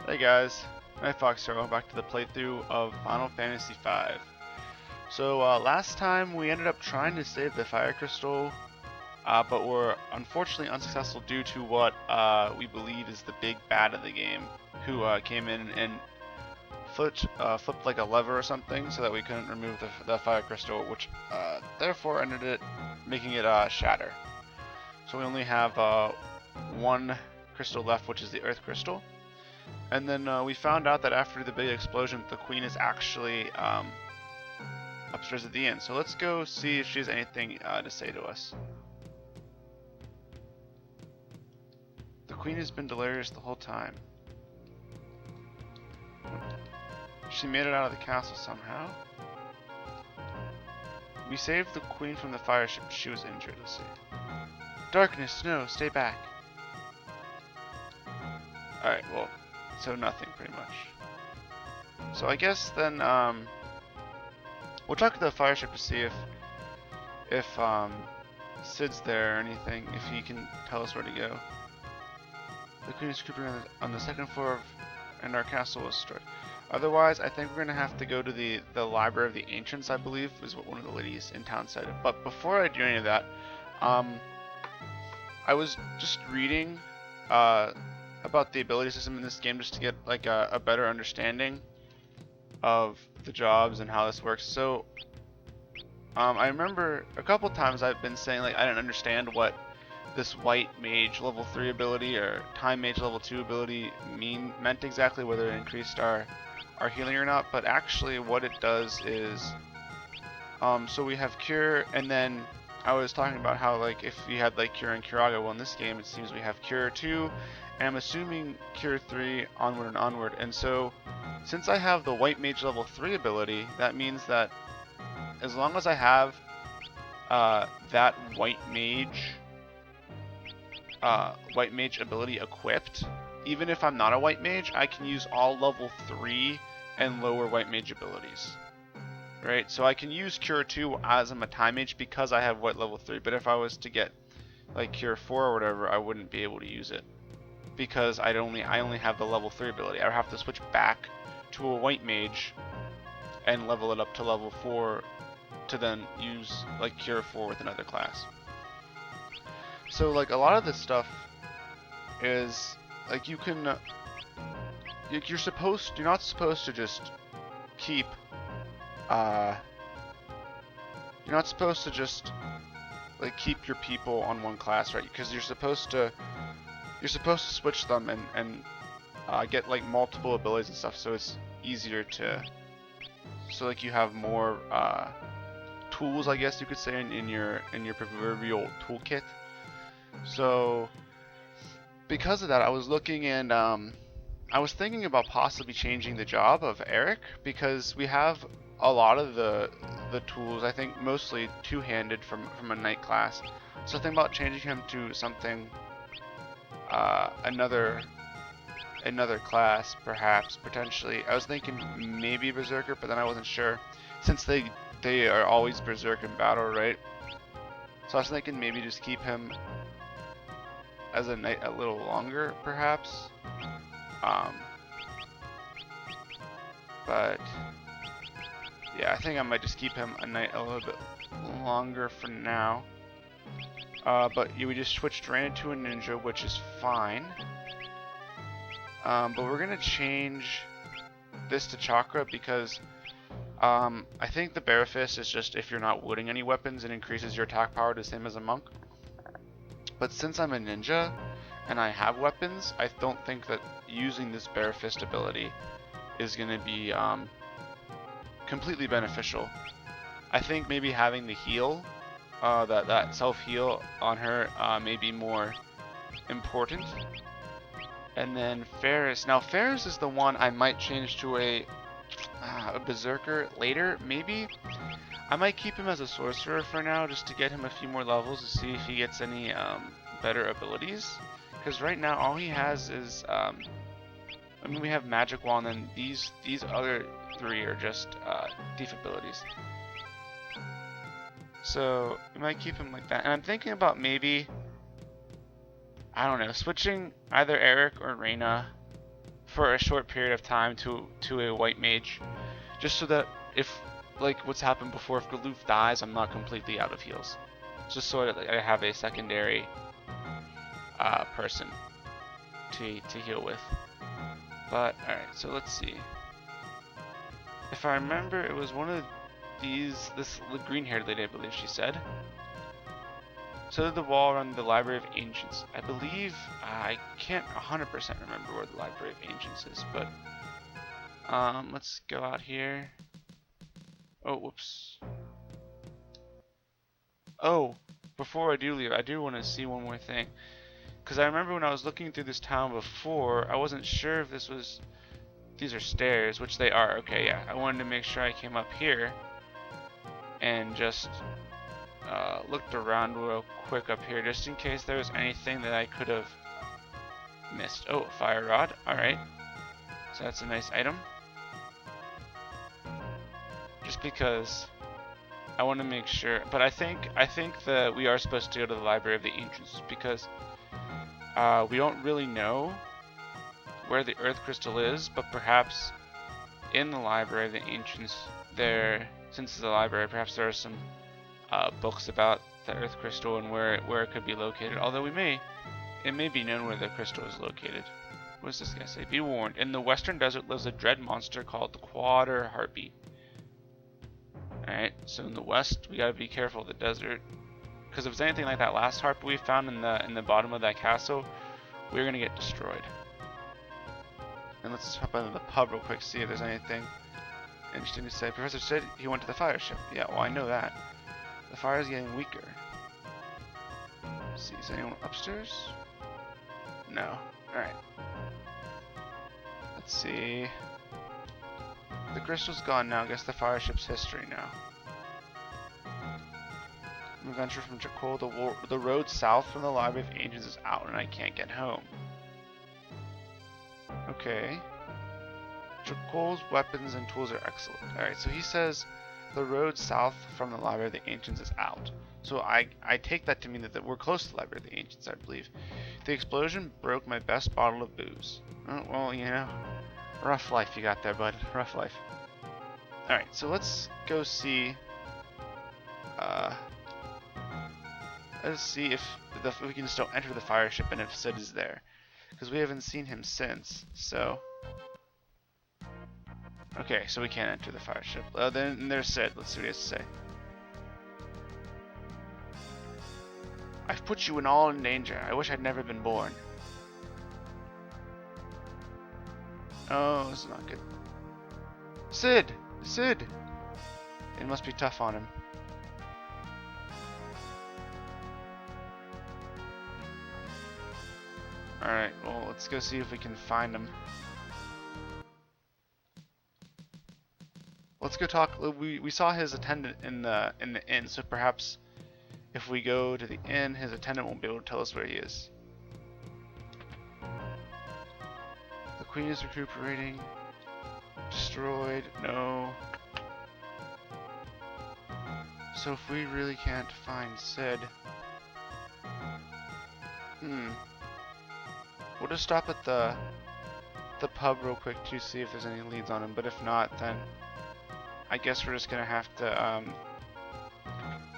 Hey guys, I'm Fox here. Welcome back to the playthrough of Final Fantasy V. So last time we ended up trying to save the Fire Crystal, but were unfortunately unsuccessful due to what we believe is the big bad of the game, who came in and flipped like a lever or something so that we couldn't remove the Fire Crystal, which therefore ended it making it shatter. So we only have one crystal left, which is the Earth Crystal. And then we found out that after the big explosion, the queen is actually upstairs at the end. So let's go see if she has anything to say to us. The queen has been delirious the whole time. She made it out of the castle somehow. We saved the queen from the fire ship. She was injured. Let's see. Darkness, snow, stay back. Alright, well, so nothing pretty much. So I guess then we'll talk to the fire ship to see if Sid's there or anything, if he can tell us where to go. The queen is creeping on the second floor and our castle was destroyed. Otherwise, I think we're gonna have to go to the Library of the Ancients, I believe, is what one of the ladies in town said. But before I do any of that, I was just reading about the ability system in this game just to get like a better understanding of the jobs and how this works. So I remember a couple times I've been saying like I didn't understand what this white mage level 3 ability or time mage level 2 ability meant exactly, whether it increased our healing or not. But actually what it does is so we have cure, and then I was talking about how like if you had like cure and curaga, well in this game it seems we have cure 2 and I'm assuming cure 3 onward and onward. And so since I have the white mage level 3 ability, that means that as long as I have that white mage ability equipped, even if I'm not a white mage, I can use all level 3 and lower white mage abilities. Right? So I can use cure 2 as I'm a time mage because I have white level 3, but if I was to get like cure 4 or whatever, I wouldn't be able to use it because I only have the level 3 ability. I would have to switch back to a white mage and level it up to level 4 to then use like cure 4 with another class. So like a lot of this stuff is like you can you're not supposed to just keep you're not supposed to just like keep your people on one class, right? Because you're supposed to switch them and get like multiple abilities and stuff, so it's easier to like you have more tools, I guess you could say, in your proverbial toolkit. So because of that, I was looking and I was thinking about possibly changing the job of Eric, because we have a lot of the tools, I think mostly two-handed from a knight class. So think about changing him to something another class, perhaps, potentially. I was thinking maybe Berserker, but then I wasn't sure, since they are always Berserk in battle, right? So I was thinking maybe just keep him as a knight a little longer, perhaps. But yeah, I think I might just keep him a knight a little bit longer for now. But yeah, we just switched right into a ninja, which is fine. But we're gonna change this to chakra because I think the Bare Fist is just if you're not wielding any weapons, it increases your attack power the same as a monk. But since I'm a ninja and I have weapons, I don't think that using this Bare Fist ability is gonna be completely beneficial. I think maybe having the heal, that self-heal on her may be more important. And then Ferris. Now Ferris is the one I might change to a Berserker later, maybe. I might keep him as a sorcerer for now, just to get him a few more levels to see if he gets any better abilities. Because right now all he has is, I mean, we have Magic Wand, and then these other 3 are just thief abilities. So we might keep him like that. And I'm thinking about maybe, I don't know, switching either Eric or Reyna for a short period of time to a white mage, just so that if, like what's happened before, if Galoof dies, I'm not completely out of heals. Just so I have a secondary person to heal with. But alright, so let's see. If I remember, it was one of these, this green-haired lady, I believe she said. So did the wall around the Library of Ancients. I believe, I can't 100% remember where the Library of Ancients is, but let's go out here. Oh, whoops. Oh, before I do leave, I do want to see one more thing. Because I remember when I was looking through this town before, I wasn't sure if this was... These are stairs, which they are. Okay, yeah. I wanted to make sure I came up here and just looked around real quick up here, just in case there was anything that I could have missed. Oh, a fire rod. Alright. So that's a nice item. Just because I want to make sure. But I think that we are supposed to go to the Library of the Ancients, because we don't really know where the Earth Crystal is, but perhaps in the Library of the Ancients, since it's a library, perhaps there are some books about the Earth Crystal and where it could be located. Although it may be known where the crystal is located. What does this guy say? Be warned, in the western desert lives a dread monster called the Quarter Heartbeat. Alright, so in the west, we gotta be careful of the desert, because if it's anything like that last harp we found in the bottom of that castle, we're gonna get destroyed. And let's hop into the pub real quick, see if there's anything interesting to say. Professor said he went to the fire ship. Yeah, well, I know that. The fire is getting weaker. Let's see, is anyone upstairs? No. Alright. Let's see. The crystal's gone now. I guess the fire ship's history now. We venture from Jakul. The road south from the Library of Ancients is out and I can't get home. Okay. Jakul's weapons and tools are excellent. Alright, so he says the road south from the Library of the Ancients is out. So I take that to mean that we're close to the Library of the Ancients, I believe. The explosion broke my best bottle of booze. Oh, well, you know, rough life you got there, bud. Rough life. Alright, so let's go see... let's see if we can still enter the fire ship and if Sid is there. Because we haven't seen him since, so... Okay, so we can't enter the fire ship. Then there's Sid. Let's see what he has to say. I've put you all in danger. I wish I'd never been born. Oh, this is not good. Sid! Sid! It must be tough on him. Alright, well, let's go see if we can find him. Let's go talk. We saw his attendant in the inn, so perhaps if we go to the inn, his attendant won't be able to tell us where he is. The queen is recuperating. Destroyed. No. So if we really can't find Sid, we'll just stop at the pub real quick to see if there's any leads on him. But if not, then I guess we're just gonna have to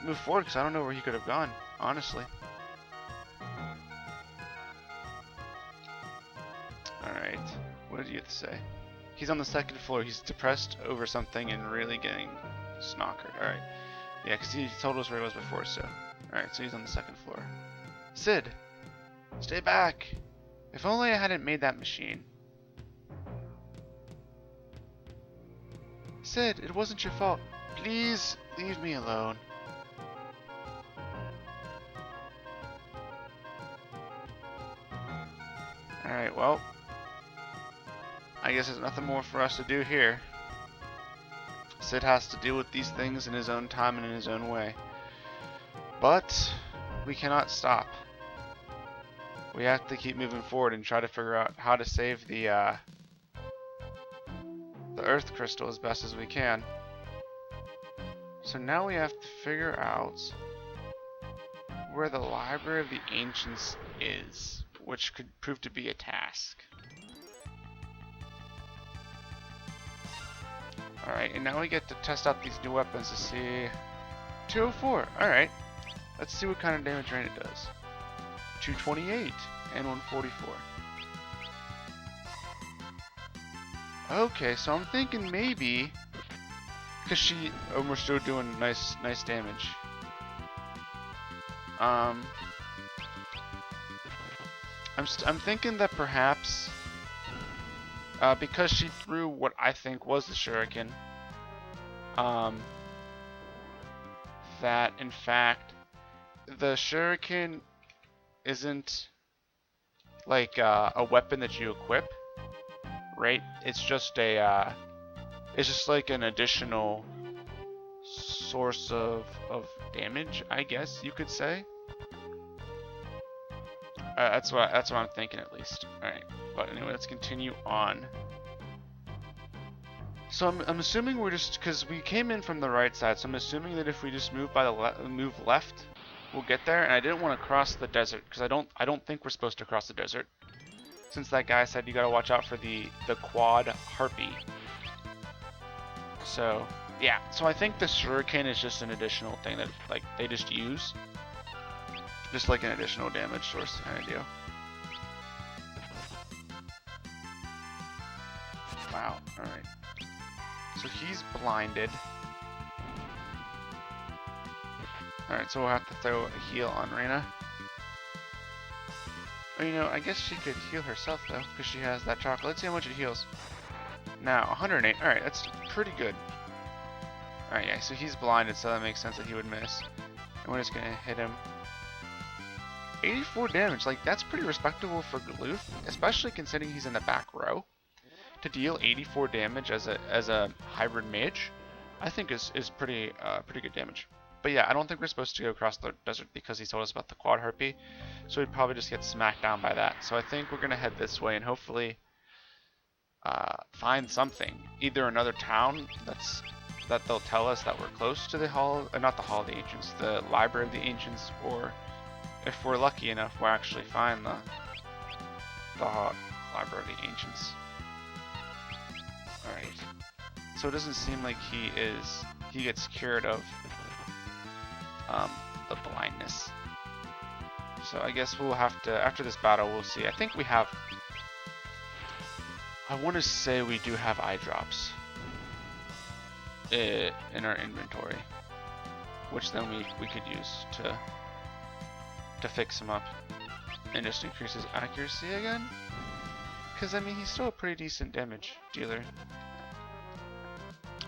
move forward, because I don't know where he could have gone, honestly. Alright, what did you have to say? He's on the second floor. He's depressed over something and really getting snockered. Alright. Yeah, because he told us where he was before, so. Alright, so he's on the second floor. Sid! Stay back! If only I hadn't made that machine. Sid, it wasn't your fault. Please, leave me alone. Alright, well, I guess there's nothing more for us to do here. Sid has to deal with these things in his own time and in his own way. But we cannot stop. We have to keep moving forward and try to figure out how to save the Earth Crystal as best as we can. So now we have to figure out where the Library of the Ancients is, which could prove to be a task. Alright, and now we get to test out these new weapons to see... 204, alright. Let's see what kind of damage rain it does. 228 and 144. Okay, so I'm thinking maybe... Because she... Oh, we're still doing nice damage. I'm thinking that perhaps... because she threw what I think was the shuriken, that in fact the shuriken isn't like a weapon that you equip, right? It's just like an additional source of damage, I guess you could say. That's what I'm thinking, at least. All right. But anyway, let's continue on. So I'm assuming we're just, because we came in from the right side, so I'm assuming that if we just move move left, we'll get there. And I didn't want to cross the desert because I don't think we're supposed to cross the desert, since that guy said you gotta watch out for the quad harpy. So yeah, so I think the shuriken is just an additional thing that like they just use, just like an additional damage source kind of deal. Wow, alright. So he's blinded. Alright, so we'll have to throw a heal on Reyna. Oh, you know, I guess she could heal herself though, because she has that chocolate. Let's see how much it heals. Now, 108. Alright, that's pretty good. Alright, yeah, so he's blinded, so that makes sense that he would miss. And we're just gonna hit him. 84 damage, like, that's pretty respectable for Galoof, especially considering he's in the back row. To deal 84 damage as a hybrid mage, I think is pretty good damage. But yeah, I don't think we're supposed to go across the desert because he told us about the quad harpy, so we'd probably just get smacked down by that. So I think we're gonna head this way and hopefully find something, either another town that they'll tell us that we're close to the hall, not the Hall of the Ancients, the Library of the Ancients, or if we're lucky enough, we'll actually find the Library of the Ancients. Alright, so it doesn't seem like he gets cured of the blindness. So I guess we'll have to, after this battle, we'll see. I think we have, I want to say we do have eye drops in our inventory, which then we could use to fix him up and just increase his accuracy again. Because, I mean, he's still a pretty decent damage dealer.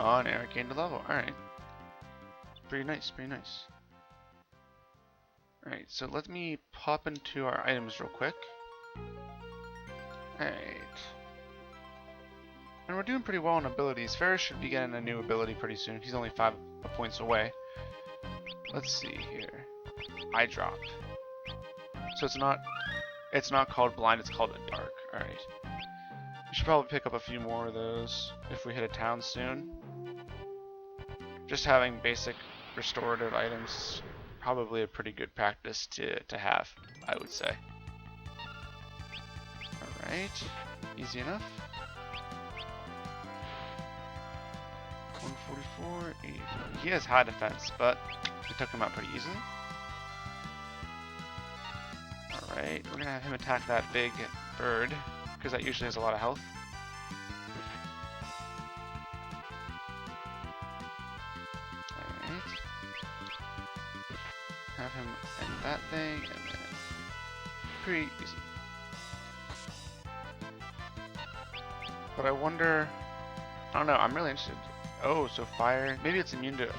Oh, and Eric gained a level. Alright. Pretty nice, pretty nice. Alright, so let me pop into our items real quick. Alright. And we're doing pretty well on abilities. Ferris should be getting a new ability pretty soon. He's only 5 points away. Let's see here. Eye drop. So it's not called blind, it's called a dark. Alright. We should probably pick up a few more of those if we hit a town soon. Just having basic restorative items is probably a pretty good practice to have, I would say. Alright. Easy enough. 144, 84. He has high defense, but we took him out pretty easily. Alright, we're gonna have him attack that big bird, because that usually has a lot of health. Alright. Have him end that thing, and then pretty easy. But I wonder, I don't know, I'm really interested. Oh, so fire, maybe it's immune to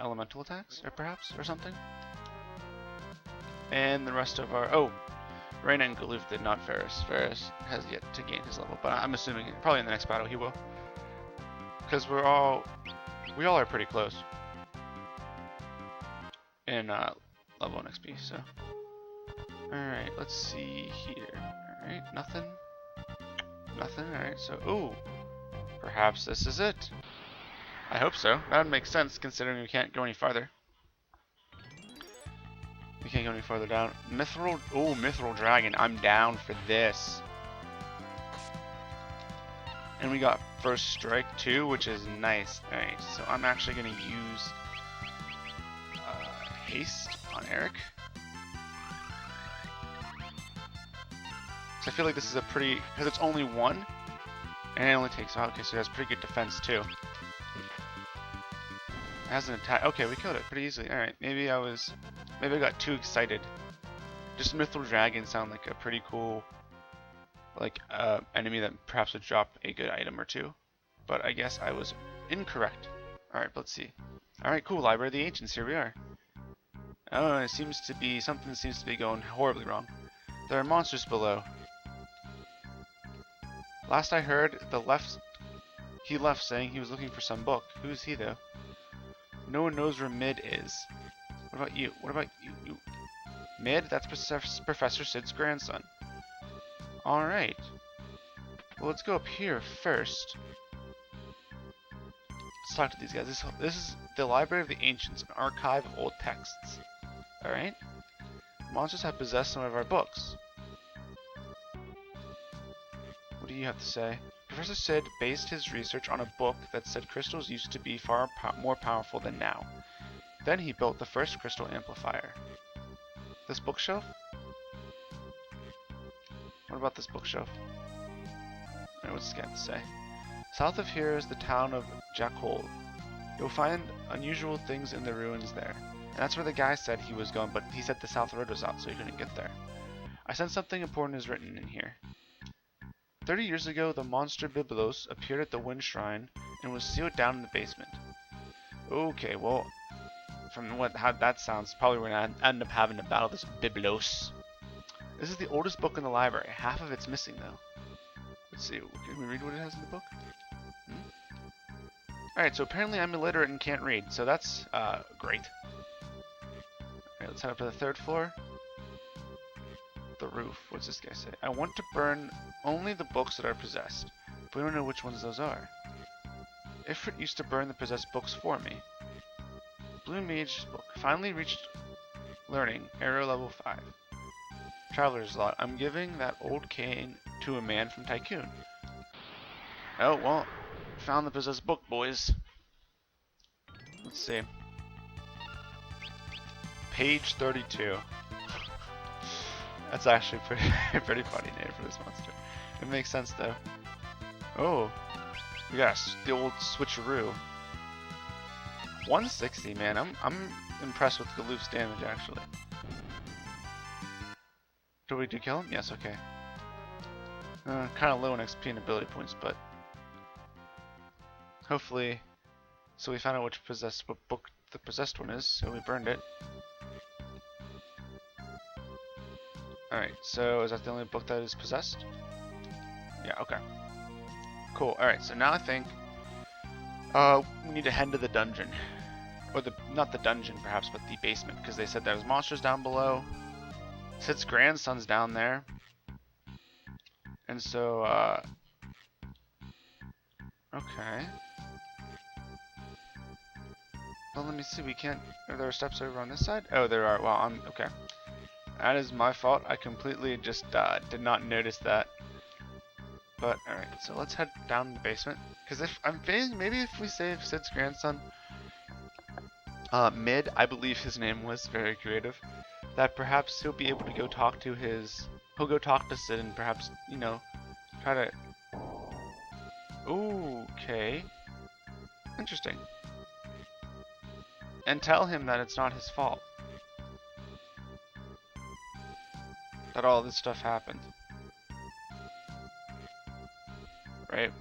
elemental attacks, or perhaps, or something. And the rest of our... Oh! Reyna and Galoof did, not Ferris. Ferris has yet to gain his level, but I'm assuming probably in the next battle he will. Because we all are pretty close in level 1 XP, so... Alright, let's see here. Alright, nothing. Nothing, alright, so... Ooh! Perhaps this is it. I hope so. That would make sense, considering we can't go any farther. We can't go any farther down. Mithril... Ooh, Mithril Dragon. I'm down for this. And we got first strike too, which is nice. Alright, so I'm actually going to use haste on Eric. So I feel like this is a pretty, because it's only one, and it only takes, oh, okay, so it has pretty good defense too. It has an attack, okay, we killed it pretty easily. Alright, maybe I got too excited. Just Mythal Dragon sound like a pretty cool, like, enemy that perhaps would drop a good item or two. But I guess I was incorrect. Alright, let's see. Alright, cool, Library of the Ancients, here we are. Oh, it seems to be, something seems to be going horribly wrong. There are monsters below. Last I heard, he left saying he was looking for some book. Who's he though? No one knows where Mid is. What about you? What about you? Mid? That's Professor Sid's grandson. Alright. Well, let's go up here first. Let's talk to these guys. This is the Library of the Ancients, an archive of old texts. Alright. Monsters have possessed some of our books. What do you have to say? Professor Sid based his research on a book that said crystals used to be far more powerful than now. Then he built the first crystal amplifier. This bookshelf? What about this bookshelf? Alright, what's this guy have to say? South of here is the town of Jackal. You'll find unusual things in the ruins there. And that's where the guy said he was going, but he said the South Road was out, so he couldn't get there. I sense something important is written in here. 30 years ago, the monster Biblos appeared at the Wind Shrine and was sealed down in the basement. Okay, well, from how that sounds, probably we're gonna end up having to battle this Biblos. This is the oldest book in the library. Half of it's missing, though. Let's see. Can we read what it has in the book? Alright, so apparently I'm illiterate and can't read, so that's great. Alright, let's head up to the 3rd floor. The roof. What's this guy say? I want to burn only the books that are possessed, but we don't know which ones those are. Ifrit used to burn the possessed books for me. Blue Mage's book. Finally reached learning. Arrow level 5. Traveler's lot. I'm giving that old cane to a man from Tycoon. Oh, well. Found the possessed book, boys. Let's see. Page 32. That's actually pretty funny name for this monster. It makes sense though. Oh, we got the old switcheroo. 160, man. I'm impressed with Galoof's damage actually. Did we kill him? Yes. Okay. Kind of low in XP and ability points, but hopefully. So we found out what book the possessed one is, so we burned it. Alright, so is that the only book that is possessed? Yeah, okay. Cool, alright, so now I think we need to head to the dungeon. Or not the dungeon perhaps, but the basement, because they said there's monsters down below. Sid's grandson's down there. And so, okay. Well, let me see, we can't, are there steps over on this side? Oh, there are, well, okay. That is my fault. I completely just did not notice that. But alright, so let's head down to the basement. Because if I'm feeling, maybe if we save Sid's grandson, Mid, I believe his name was, very creative, that perhaps he'll be able to go talk to he'll go talk to Sid and perhaps, you know, try to. Ooh, okay. Interesting. And tell him that it's not his fault. That all this stuff happened. Right?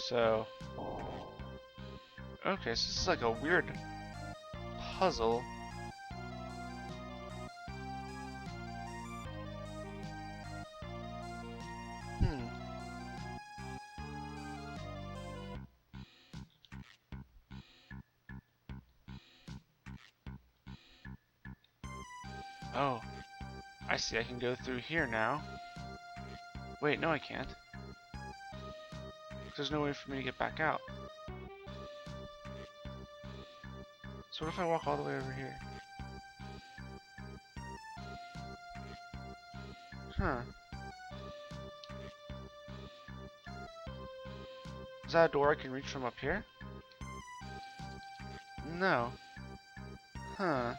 So... okay, so this is like a weird puzzle. Oh, I see. I can go through here now. Wait, no I can't. There's no way for me to get back out. So what if I walk all the way over here? Huh. Is that a door I can reach from up here? No. Huh.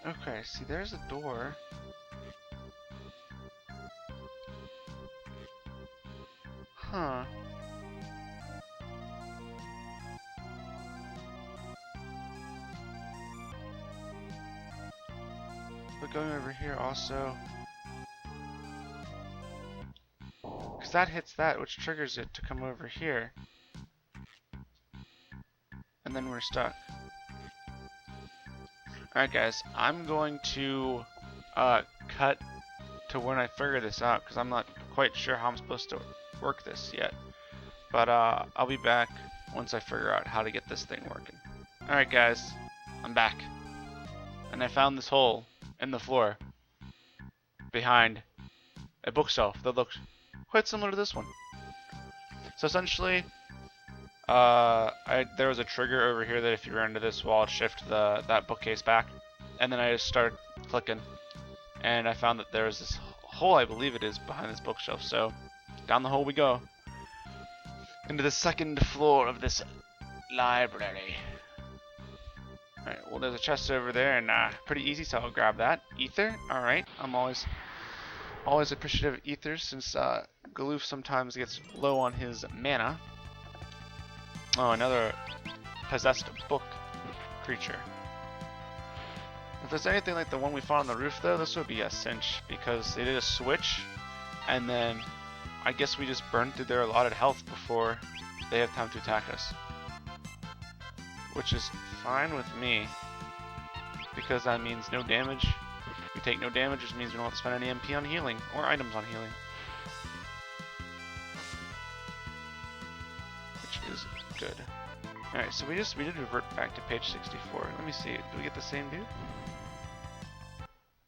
Okay, see, there's a door. Huh. But going over here also... Because that hits that, which triggers it to come over here. And then we're stuck. Alright guys, I'm going to cut to when I figure this out, because I'm not quite sure how I'm supposed to work this yet. But I'll be back once I figure out how to get this thing working. Alright guys, I'm back. And I found this hole in the floor behind a bookshelf that looks quite similar to this one. So essentially, there was a trigger over here that if you run into this wall, it'd shift that bookcase back. And then I just started clicking, and I found that there was this hole, I believe it is, behind this bookshelf. So down the hole we go, into the second floor of this library. Alright, well there's a chest over there, and pretty easy, so I'll grab that. Ether, alright. I'm always appreciative of ethers, since Galoof sometimes gets low on his mana. Oh, another possessed book creature. If there's anything like the one we found on the roof, though, this would be a cinch, because they did a switch, and then I guess we just burned through their allotted health before they have time to attack us. Which is fine with me, because that means no damage. We take no damage, which means we don't have to spend any MP on healing, or items on healing. Which is good. Alright, so we did revert back to page 64. Let me see, do we get the same dude?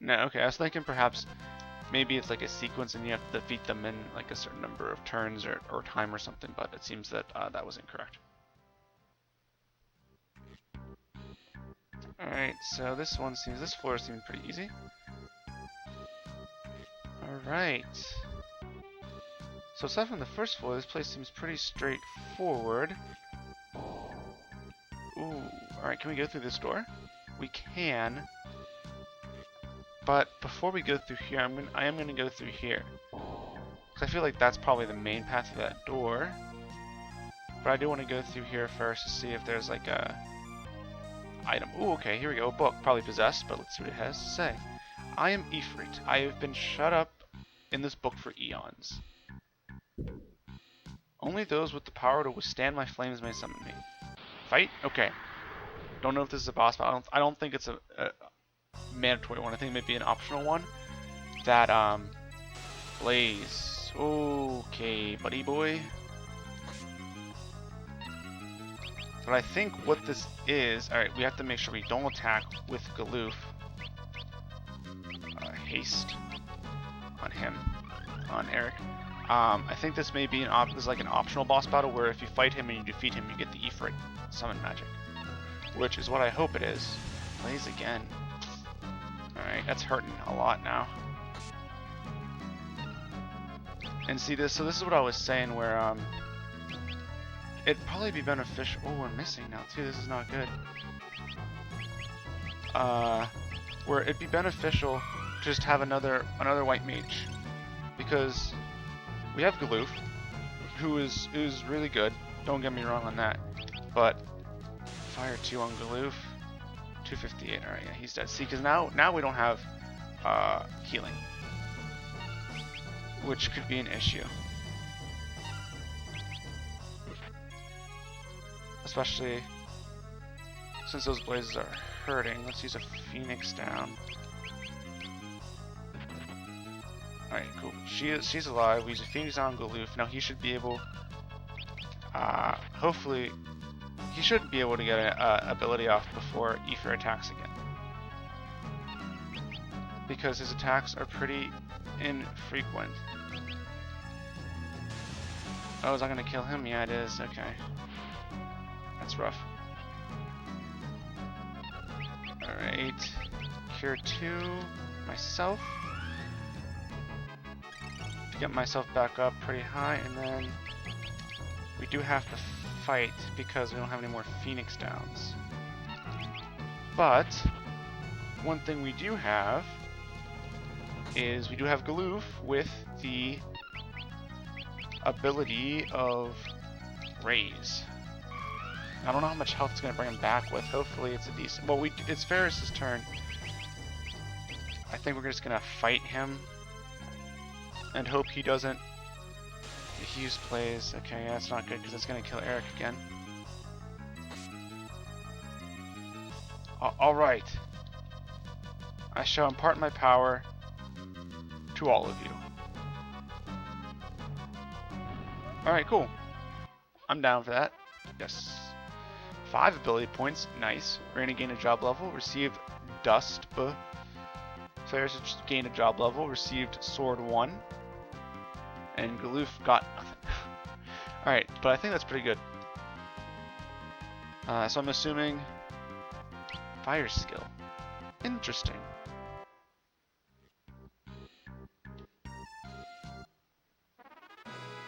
No, okay, I was thinking perhaps maybe it's like a sequence and you have to defeat them in like a certain number of turns or time or something, but it seems that that was incorrect. Alright, so this floor seems pretty easy. Alright. So aside from the first floor, this place seems pretty straightforward. Ooh, alright, can we go through this door? We can. But before we go through here, I am gonna go through here. Because I feel like that's probably the main path to that door. But I do want to go through here first to see if there's like a item. Ooh, okay, here we go. A book, probably possessed, but let's see what it has to say. I am Ifrit. I have been shut up in this book for eons. Only those with the power to withstand my flames may summon me. Fight? Okay. Don't know if this is a boss, but I don't think it's a mandatory one. I think it may be an optional one. That Blaze. Okay, buddy boy. But I think what this is, alright, we have to make sure we don't attack with Galoof. Haste on him, on Eric. I think this may be this is like an optional boss battle where if you fight him and you defeat him, you get the Ifrit summon magic, which is what I hope it is. Blaze again. Alright, that's hurting a lot now. And see this, so this is what I was saying where it'd probably be beneficial. Oh, we're missing now too, this is not good. Where it'd be beneficial to just have another white mage. Because we have Galoof, who's really good, don't get me wrong on that. But fire 2 on Galoof. 258, alright, yeah, he's dead. See, because now we don't have healing, which could be an issue. Especially since those blazes are hurting. Let's use a Phoenix down. Alright, cool. She's alive. We use a Phoenix on Galoof. Now he should be able, hopefully, he should be able to get an ability off before Aether attacks again. Because his attacks are pretty infrequent. Oh, is that going to kill him? Yeah, it is. Okay. That's rough. Alright. Cure 2. Myself. Get myself back up pretty high, and then we do have to fight because we don't have any more Phoenix Downs. But one thing we do have is we do have Galoof with the ability of Raise. I don't know how much health it's going to bring him back with. Hopefully it's a decent... Well, it's Ferris's turn. I think we're just going to fight him and hope he doesn't... Hughes plays. Okay, yeah, that's not good because it's going to kill Eric again. Alright. I shall impart my power to all of you. Alright, cool. I'm down for that. Yes. 5 ability points. Nice. We're going to gain a job level. Receive Dust. Players gained a job level. Received Sword 1. And Galoof got nothing. Alright, but I think that's pretty good. So I'm assuming Fire Skill. Interesting.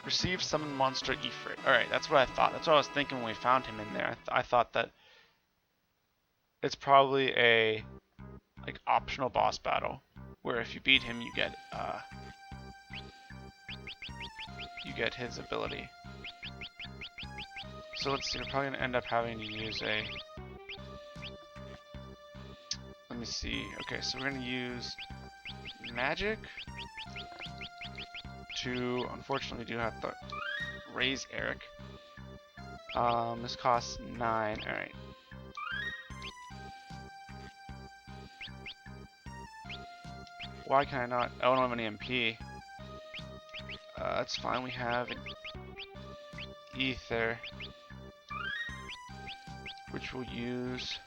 Receive Summon Monster Ifrit. Alright, that's what I thought. That's what I was thinking when we found him in there. I thought that it's probably a like optional boss battle where if you beat him you get his ability. So let's see, we're probably gonna end up having to use a... Let me see. Okay, so we're gonna use magic to, unfortunately, we do have to raise Eric. This costs 9. Alright. Why can I not? Oh, I don't have any MP. That's fine. We have an ether, which we'll use.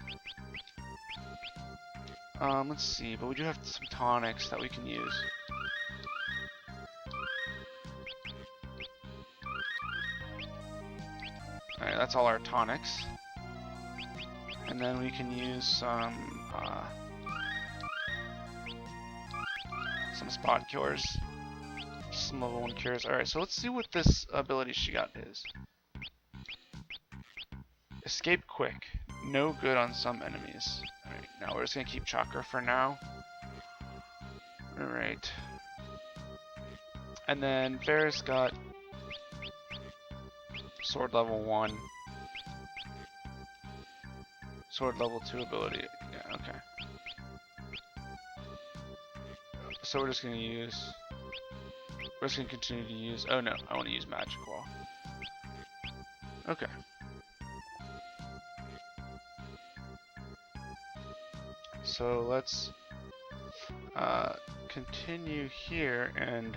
Let's see, but we do have some tonics that we can use. Alright, that's all our tonics. And then we can use some spot cures. Some level 1 cures. Alright, so let's see what this ability she got is. Escape quick. No good on some enemies. Alright, now we're just gonna keep Chakra for now. Alright. And then Ferris got Sword level 1. Sword level 2 ability. Yeah, okay. So we're just gonna use... We're just gonna continue to use... Oh no, I want to use Magic Wall. Okay. So let's continue here and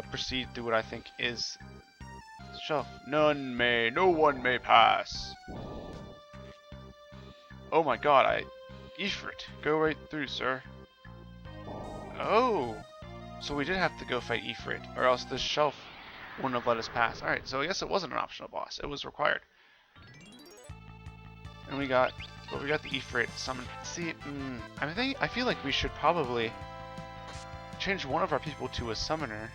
proceed through what I think is shelf. No one may pass. Oh my god, Ifrit, go right through, sir. Oh, so we did have to go fight Ifrit, or else this shelf wouldn't have let us pass. Alright, so I guess it wasn't an optional boss, it was required. And we got the Ifrit summoned. See, I feel like we should probably change one of our people to a summoner.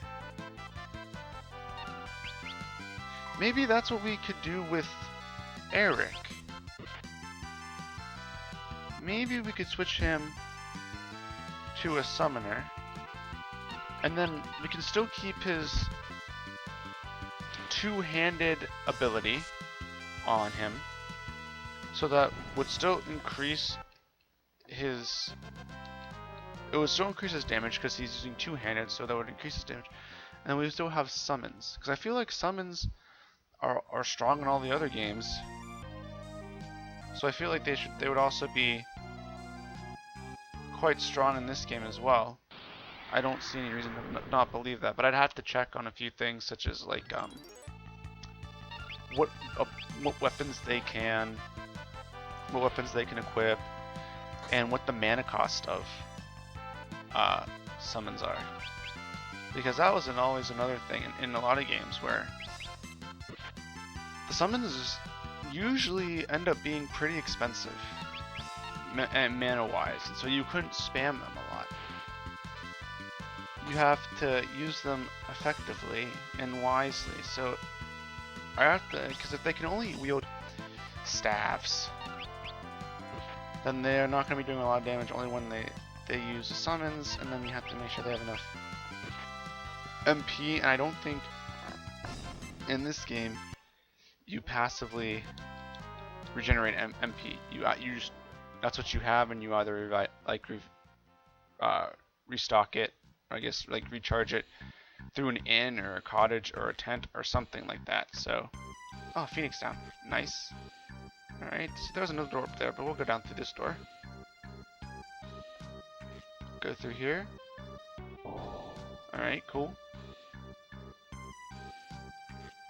Maybe that's what we could do with Eric. Maybe we could switch him to a summoner, and then we can still keep his two-handed ability on him, so that would still increase his... It would still increase his damage because he's using two-handed, so that would increase his damage. And we still have summons, because I feel like summons are strong in all the other games. So I feel like they would also be quite strong in this game as well. I don't see any reason to not believe that, but I'd have to check on a few things, such as like what weapons they can equip, and what the mana cost of summons are. Because that was always another thing in a lot of games where the summons usually end up being pretty expensive mana-wise, and so you couldn't spam them a lot. You have to use them effectively and wisely. So I have to, because if they can only wield staffs, then they're not going to be doing a lot of damage only when they use the summons, and then you have to make sure they have enough MP, and I don't think in this game you passively regenerate MP. You just, that's what you have, and you either restock it, or I guess like recharge it through an inn or a cottage or a tent or something like that. So, oh, Phoenix down, nice. All right, so there's another door up there, but we'll go down through this door. Go through here. All right, cool.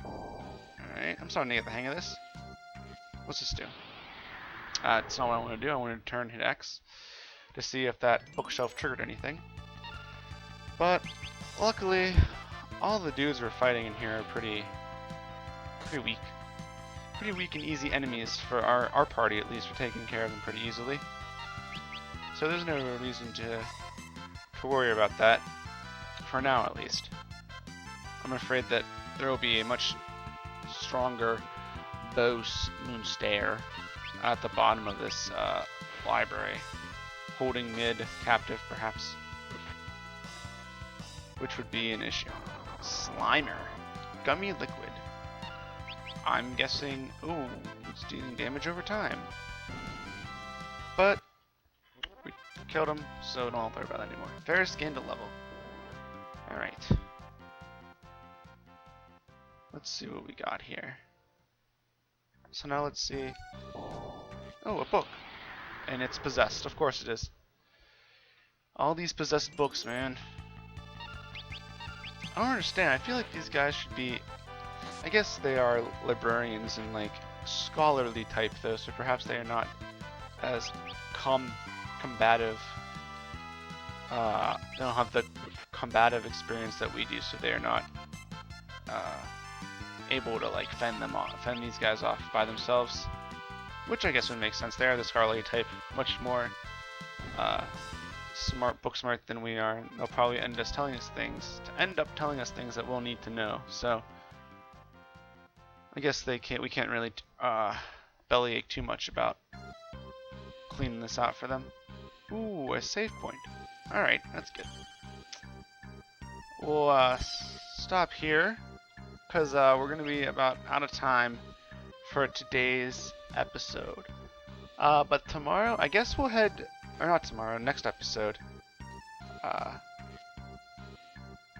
Alright, I'm starting to get the hang of this. What's this do? That's not what I want to do. I want to turn hit X to see if that bookshelf triggered anything. But luckily, all the dudes we're fighting in here are pretty weak. Pretty weak and easy enemies for our party, at least. We're taking care of them pretty easily. So there's no reason to worry about that, for now at least. I'm afraid that there will be a much stronger Moon Stare at the bottom of this library, holding mid captive perhaps, which would be an issue. Slimer, gummy liquid. I'm guessing, ooh, it's dealing damage over time. But we killed him, so don't worry about that anymore. Ferrous Scandal level. Alright. Let's see what we got here. So now let's see. Oh, a book. And it's possessed. Of course it is. All these possessed books, man. I don't understand. I feel like these guys should be... I guess they are librarians and like scholarly type though, so perhaps they are not as combative. They don't have the combative experience that we do, so they are not able to like fend these guys off by themselves, which I guess would make sense. They are the scholarly type, much more book smart than we are. They'll probably end up telling us things that we'll need to know. So I guess we can't really bellyache too much about cleaning this out for them. Ooh, a save point. Alright, that's good. We'll stop here, because we're going to be about out of time for today's episode. But tomorrow, I guess we'll head, or not tomorrow, next episode,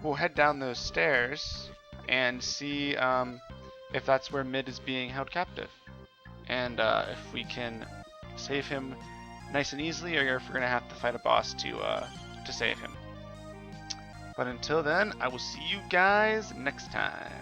we'll head down those stairs and see if that's where Mid is being held captive. And if we can save him nice and easily, or if we're going to have to fight a boss to save him. But until then, I will see you guys next time.